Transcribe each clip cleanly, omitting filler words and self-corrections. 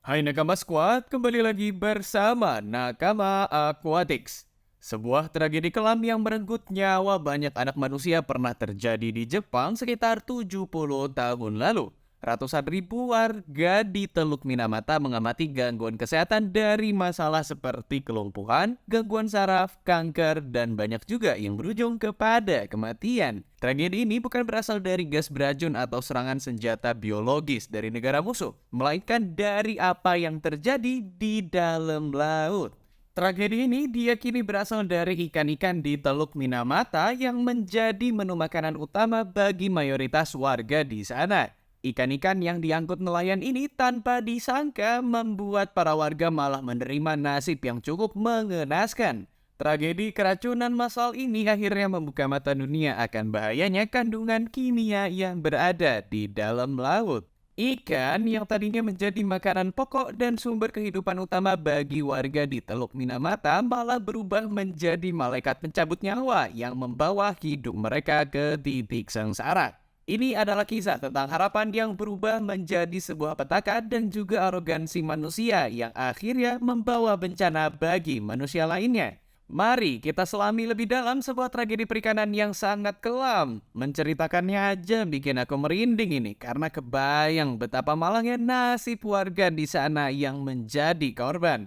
Hai Nakama Squad, kembali lagi bersama Nakama Aquatics. Sebuah tragedi kelam yang merenggut nyawa banyak anak manusia pernah terjadi di Jepang sekitar 70 tahun lalu. Ratusan ribu warga di Teluk Minamata mengamati gangguan kesehatan dari masalah seperti kelumpuhan, gangguan saraf, kanker, dan banyak juga yang berujung kepada kematian. Tragedi ini bukan berasal dari gas beracun atau serangan senjata biologis dari negara musuh, melainkan dari apa yang terjadi di dalam laut. Tragedi ini diyakini berasal dari ikan-ikan di Teluk Minamata yang menjadi menu makanan utama bagi mayoritas warga di sana. Ikan-ikan yang diangkut nelayan ini tanpa disangka membuat para warga malah menerima nasib yang cukup mengenaskan. Tragedi keracunan massal ini akhirnya membuka mata dunia akan bahayanya kandungan kimia yang berada di dalam laut. Ikan yang tadinya menjadi makanan pokok dan sumber kehidupan utama bagi warga di Teluk Minamata malah berubah menjadi malaikat pencabut nyawa yang membawa hidup mereka ke titik sengsara. Ini adalah kisah tentang harapan yang berubah menjadi sebuah petaka dan juga arogansi manusia yang akhirnya membawa bencana bagi manusia lainnya. Mari kita selami lebih dalam sebuah tragedi perikanan yang sangat kelam. Menceritakannya aja bikin aku merinding ini karena kebayang betapa malangnya nasib warga di sana yang menjadi korban.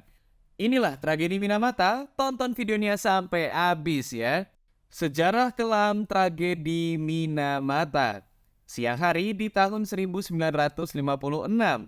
Inilah tragedi Minamata, tonton videonya sampai habis ya. Sejarah kelam tragedi Minamata. Siang hari di tahun 1956,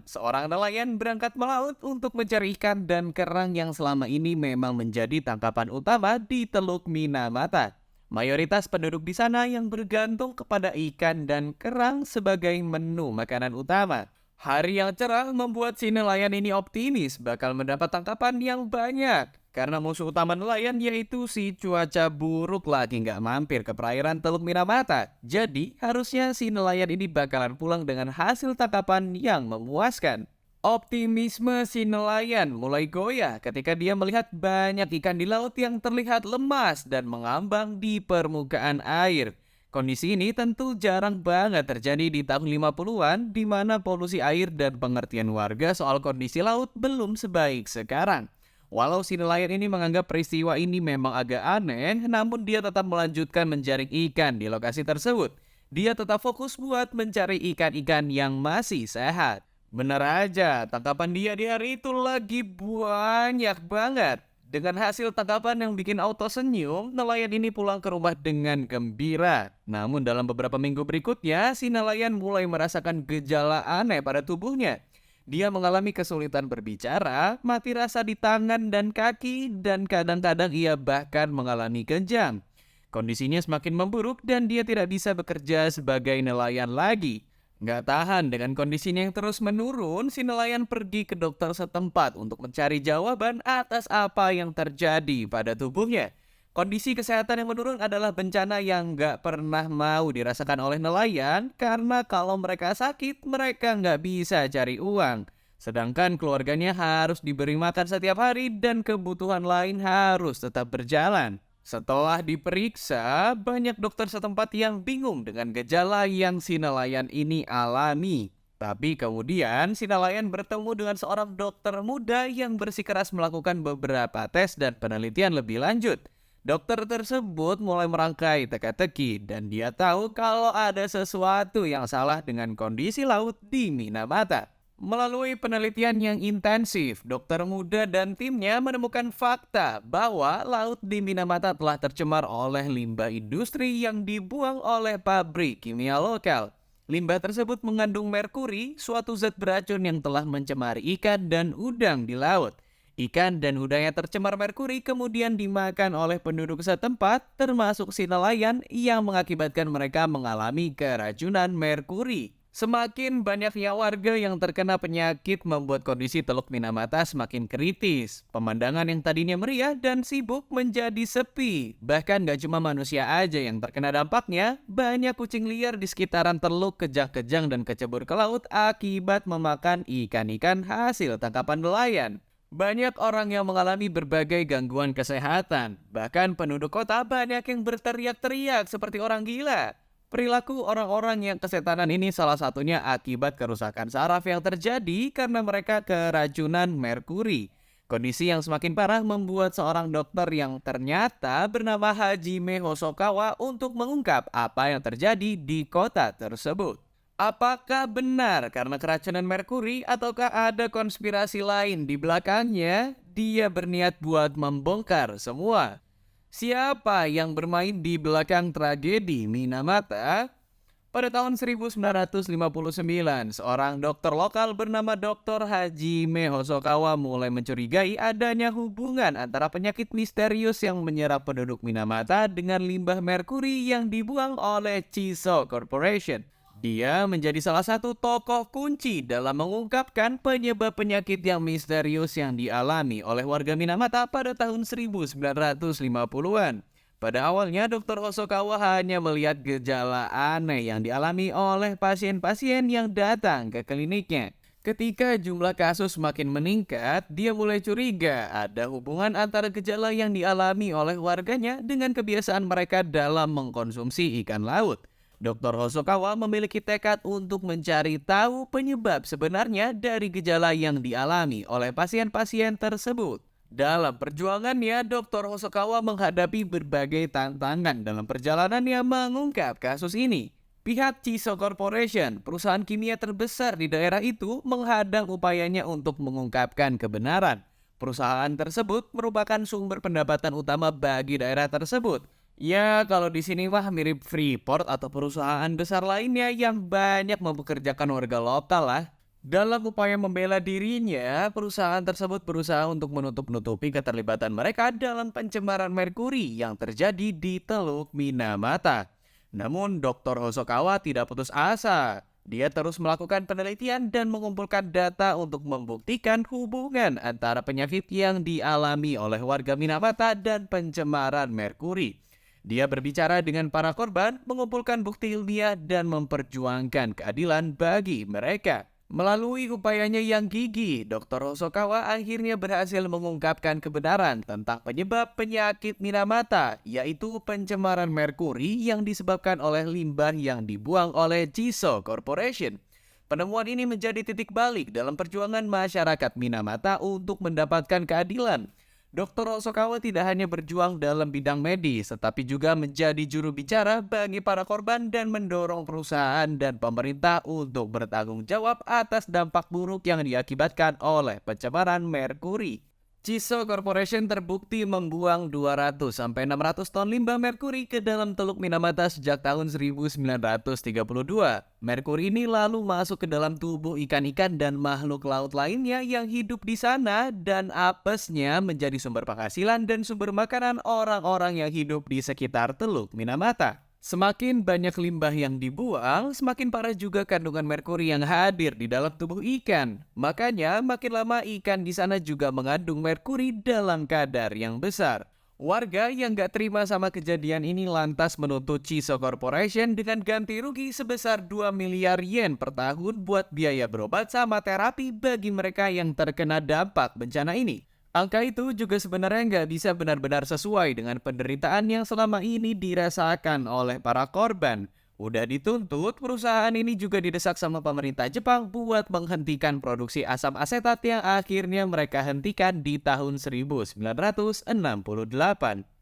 seorang nelayan berangkat melaut untuk mencari ikan dan kerang yang selama ini memang menjadi tangkapan utama di Teluk Minamata. Mayoritas penduduk di sana yang bergantung kepada ikan dan kerang sebagai menu makanan utama. Hari yang cerah membuat si nelayan ini optimis bakal mendapat tangkapan yang banyak. Karena musuh utama nelayan yaitu si cuaca buruk lagi nggak mampir ke perairan Teluk Minamata. Jadi harusnya si nelayan ini bakalan pulang dengan hasil tangkapan yang memuaskan. Optimisme si nelayan mulai goyah ketika dia melihat banyak ikan di laut yang terlihat lemas dan mengambang di permukaan air. Kondisi ini tentu jarang banget terjadi di tahun 50-an di mana polusi air dan pengertian warga soal kondisi laut belum sebaik sekarang. Walau si nelayan ini menganggap peristiwa ini memang agak aneh, namun dia tetap melanjutkan menjaring ikan di lokasi tersebut. Dia tetap fokus buat mencari ikan-ikan yang masih sehat. Benar aja, tangkapan dia di hari itu lagi banyak banget. Dengan hasil tangkapan yang bikin auto senyum, nelayan ini pulang ke rumah dengan gembira. Namun dalam beberapa minggu berikutnya, si nelayan mulai merasakan gejala aneh pada tubuhnya. Dia mengalami kesulitan berbicara, mati rasa di tangan dan kaki, dan kadang-kadang ia bahkan mengalami kejang. Kondisinya semakin memburuk dan dia tidak bisa bekerja sebagai nelayan lagi. Nggak tahan dengan kondisinya yang terus menurun, si nelayan pergi ke dokter setempat untuk mencari jawaban atas apa yang terjadi pada tubuhnya. Kondisi kesehatan yang menurun adalah bencana yang nggak pernah mau dirasakan oleh nelayan karena kalau mereka sakit, mereka nggak bisa cari uang. Sedangkan keluarganya harus diberi makan setiap hari dan kebutuhan lain harus tetap berjalan. Setelah diperiksa, banyak dokter setempat yang bingung dengan gejala yang si nelayan ini alami. Tapi kemudian si nelayan bertemu dengan seorang dokter muda yang bersikeras melakukan beberapa tes dan penelitian lebih lanjut. Dokter tersebut mulai merangkai teka-teki dan dia tahu kalau ada sesuatu yang salah dengan kondisi laut di Minamata. Melalui penelitian yang intensif, dokter muda dan timnya menemukan fakta bahwa laut di Minamata telah tercemar oleh limbah industri yang dibuang oleh pabrik kimia lokal. Limbah tersebut mengandung merkuri, suatu zat beracun yang telah mencemari ikan dan udang di laut. Ikan dan udang yang tercemar merkuri kemudian dimakan oleh penduduk setempat, termasuk si nelayan yang mengakibatkan mereka mengalami keracunan merkuri. Semakin banyaknya warga yang terkena penyakit membuat kondisi Teluk Minamata semakin kritis. Pemandangan yang tadinya meriah dan sibuk menjadi sepi. Bahkan gak cuma manusia aja yang terkena dampaknya, banyak kucing liar di sekitaran teluk kejang-kejang dan kecebur ke laut akibat memakan ikan-ikan hasil tangkapan nelayan. Banyak orang yang mengalami berbagai gangguan kesehatan. Bahkan penduduk kota banyak yang berteriak-teriak seperti orang gila. Perilaku orang-orang yang kesetanan ini salah satunya akibat kerusakan saraf yang terjadi karena mereka keracunan merkuri. Kondisi yang semakin parah membuat seorang dokter yang ternyata bernama Hajime Hosokawa untuk mengungkap apa yang terjadi di kota tersebut. Apakah benar karena keracunan merkuri ataukah ada konspirasi lain di belakangnya? Dia berniat buat membongkar semua. Siapa yang bermain di belakang tragedi Minamata? Pada tahun 1959, seorang dokter lokal bernama Dr. Hajime Hosokawa mulai mencurigai adanya hubungan antara penyakit misterius yang menyerang penduduk Minamata dengan limbah merkuri yang dibuang oleh Chiso Corporation. Dia menjadi salah satu tokoh kunci dalam mengungkapkan penyebab penyakit yang misterius yang dialami oleh warga Minamata pada tahun 1950-an. Pada awalnya, Dr. Hosokawa hanya melihat gejala aneh yang dialami oleh pasien-pasien yang datang ke kliniknya. Ketika jumlah kasus makin meningkat, dia mulai curiga ada hubungan antara gejala yang dialami oleh warganya dengan kebiasaan mereka dalam mengkonsumsi ikan laut. Dr. Hosokawa memiliki tekad untuk mencari tahu penyebab sebenarnya dari gejala yang dialami oleh pasien-pasien tersebut. Dalam perjuangannya, Dr. Hosokawa menghadapi berbagai tantangan dalam perjalanannya mengungkap kasus ini. Pihak Chiso Corporation, perusahaan kimia terbesar di daerah itu, menghadang upayanya untuk mengungkapkan kebenaran. Perusahaan tersebut merupakan sumber pendapatan utama bagi daerah tersebut. Ya, kalau di sini mah mirip Freeport atau perusahaan besar lainnya yang banyak mempekerjakan warga lokal lah. Dalam upaya membela dirinya, perusahaan tersebut berusaha untuk menutup-nutupi keterlibatan mereka dalam pencemaran merkuri yang terjadi di Teluk Minamata. Namun, Dr. Hosokawa tidak putus asa. Dia terus melakukan penelitian dan mengumpulkan data untuk membuktikan hubungan antara penyakit yang dialami oleh warga Minamata dan pencemaran merkuri. Dia berbicara dengan para korban, mengumpulkan bukti ilmiah, dan memperjuangkan keadilan bagi mereka. Melalui upayanya yang gigih, Dr. Hosokawa akhirnya berhasil mengungkapkan kebenaran tentang penyebab penyakit Minamata, yaitu pencemaran merkuri yang disebabkan oleh limbah yang dibuang oleh Chiso Corporation. Penemuan ini menjadi titik balik dalam perjuangan masyarakat Minamata untuk mendapatkan keadilan. Dr. Hosokawa tidak hanya berjuang dalam bidang medis, tetapi juga menjadi juru bicara bagi para korban dan mendorong perusahaan dan pemerintah untuk bertanggung jawab atas dampak buruk yang diakibatkan oleh pencemaran merkuri. Chiso Corporation terbukti membuang 200-600 ton limbah merkuri ke dalam Teluk Minamata sejak tahun 1932. Merkuri ini lalu masuk ke dalam tubuh ikan-ikan dan makhluk laut lainnya yang hidup di sana, dan apesnya menjadi sumber penghasilan dan sumber makanan orang-orang yang hidup di sekitar Teluk Minamata. Semakin banyak limbah yang dibuang, semakin parah juga kandungan merkuri yang hadir di dalam tubuh ikan. Makanya, makin lama ikan di sana juga mengandung merkuri dalam kadar yang besar. Warga yang gak terima sama kejadian ini lantas menuntut Chiso Corporation dengan ganti rugi sebesar 2 miliar yen per tahun buat biaya berobat sama terapi bagi mereka yang terkena dampak bencana ini. Angka itu juga sebenarnya nggak bisa benar-benar sesuai dengan penderitaan yang selama ini dirasakan oleh para korban. Udah dituntut, perusahaan ini juga didesak sama pemerintah Jepang buat menghentikan produksi asam asetat yang akhirnya mereka hentikan di tahun 1968.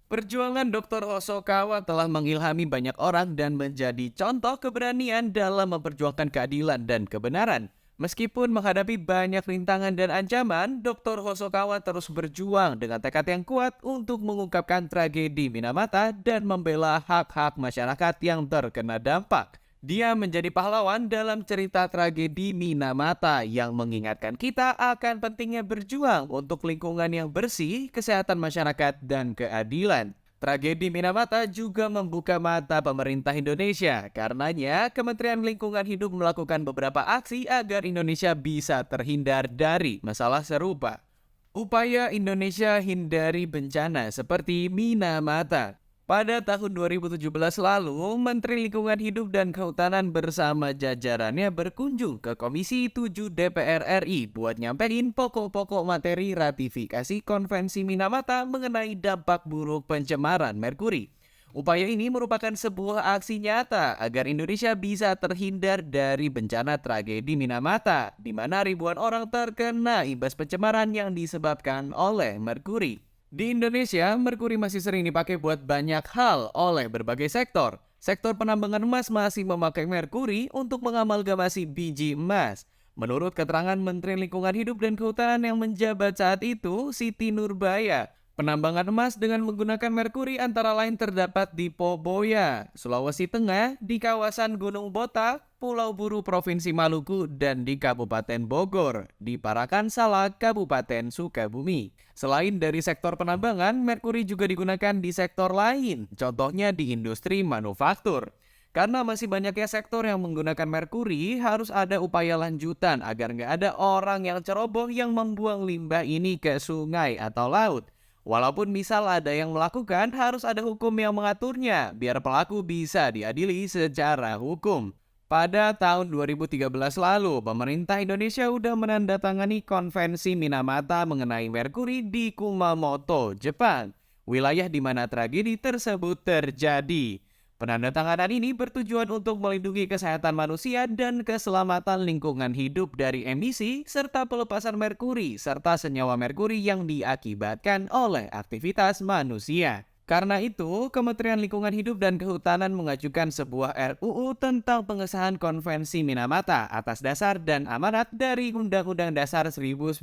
Perjuangan Dr. Hosokawa telah mengilhami banyak orang dan menjadi contoh keberanian dalam memperjuangkan keadilan dan kebenaran. Meskipun menghadapi banyak rintangan dan ancaman, Dr. Hosokawa terus berjuang dengan tekad yang kuat untuk mengungkapkan tragedi Minamata dan membela hak-hak masyarakat yang terkena dampak. Dia menjadi pahlawan dalam cerita tragedi Minamata yang mengingatkan kita akan pentingnya berjuang untuk lingkungan yang bersih, kesehatan masyarakat, dan keadilan. Tragedi Minamata juga membuka mata pemerintah Indonesia. Karenanya, Kementerian Lingkungan Hidup melakukan beberapa aksi agar Indonesia bisa terhindar dari masalah serupa. Upaya Indonesia hindari bencana seperti Minamata. Pada tahun 2017 lalu, Menteri Lingkungan Hidup dan Kehutanan bersama jajarannya berkunjung ke Komisi 7 DPR RI buat nyampein pokok-pokok materi ratifikasi Konvensi Minamata mengenai dampak buruk pencemaran merkuri. Upaya ini merupakan sebuah aksi nyata agar Indonesia bisa terhindar dari bencana tragedi Minamata, di mana ribuan orang terkena imbas pencemaran yang disebabkan oleh merkuri. Di Indonesia, merkuri masih sering dipakai buat banyak hal oleh berbagai sektor. Sektor penambangan emas masih memakai merkuri untuk mengamalgamasi biji emas. Menurut keterangan Menteri Lingkungan Hidup dan Kehutanan yang menjabat saat itu, Siti Nurbaya, penambangan emas dengan menggunakan merkuri antara lain terdapat di Poboya, Sulawesi Tengah, di kawasan Gunung Botak, Pulau Buru Provinsi Maluku, dan di Kabupaten Bogor, di Parakan Salak, Kabupaten Sukabumi. Selain dari sektor penambangan, merkuri juga digunakan di sektor lain, contohnya di industri manufaktur. Karena masih banyaknya sektor yang menggunakan merkuri, harus ada upaya lanjutan agar nggak ada orang yang ceroboh yang membuang limbah ini ke sungai atau laut. Walaupun misal ada yang melakukan, harus ada hukum yang mengaturnya, biar pelaku bisa diadili secara hukum. Pada tahun 2013 lalu, pemerintah Indonesia sudah menandatangani konvensi Minamata mengenai merkuri di Kumamoto, Jepang, wilayah di mana tragedi tersebut terjadi. Penandatanganan ini bertujuan untuk melindungi kesehatan manusia dan keselamatan lingkungan hidup dari emisi serta pelepasan merkuri serta senyawa merkuri yang diakibatkan oleh aktivitas manusia. Karena itu, Kementerian Lingkungan Hidup dan Kehutanan mengajukan sebuah RUU tentang pengesahan Konvensi Minamata atas dasar dan amanat dari Undang-Undang Dasar 1945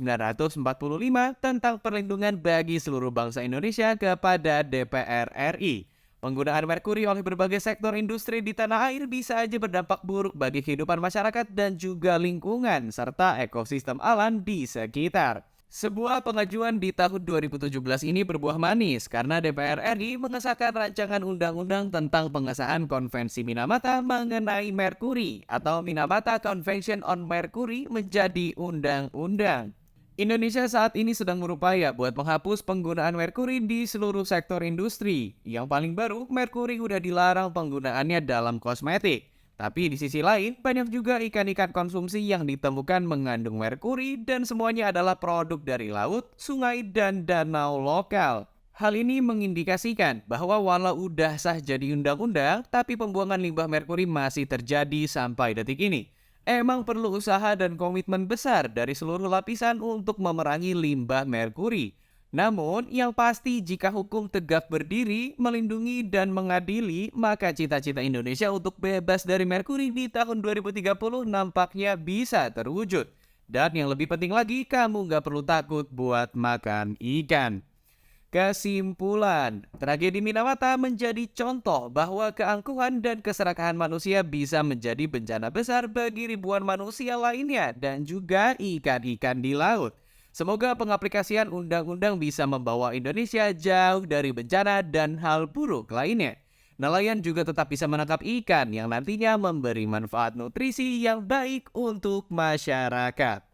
tentang perlindungan bagi seluruh bangsa Indonesia kepada DPR RI. Penggunaan merkuri oleh berbagai sektor industri di tanah air bisa aja berdampak buruk bagi kehidupan masyarakat dan juga lingkungan, serta ekosistem alam di sekitar. Sebuah pengajuan di tahun 2017 ini berbuah manis karena DPR RI mengesahkan rancangan undang-undang tentang pengesahan Konvensi Minamata mengenai merkuri atau Minamata Convention on Mercury menjadi undang-undang. Indonesia saat ini sedang berupaya buat menghapus penggunaan merkuri di seluruh sektor industri. Yang paling baru, merkuri udah dilarang penggunaannya dalam kosmetik. Tapi di sisi lain, banyak juga ikan-ikan konsumsi yang ditemukan mengandung merkuri dan semuanya adalah produk dari laut, sungai, dan danau lokal. Hal ini mengindikasikan bahwa walau udah sah jadi undang-undang, tapi pembuangan limbah merkuri masih terjadi sampai detik ini. Emang perlu usaha dan komitmen besar dari seluruh lapisan untuk memerangi limbah merkuri. Namun, yang pasti jika hukum tegak berdiri, melindungi dan mengadili, maka cita-cita Indonesia untuk bebas dari merkuri di tahun 2030 nampaknya bisa terwujud. Dan yang lebih penting lagi, kamu nggak perlu takut buat makan ikan. Kesimpulan, tragedi Minamata menjadi contoh bahwa keangkuhan dan keserakahan manusia bisa menjadi bencana besar bagi ribuan manusia lainnya dan juga ikan-ikan di laut. Semoga pengaplikasian undang-undang bisa membawa Indonesia jauh dari bencana dan hal buruk lainnya. Nelayan juga tetap bisa menangkap ikan yang nantinya memberi manfaat nutrisi yang baik untuk masyarakat.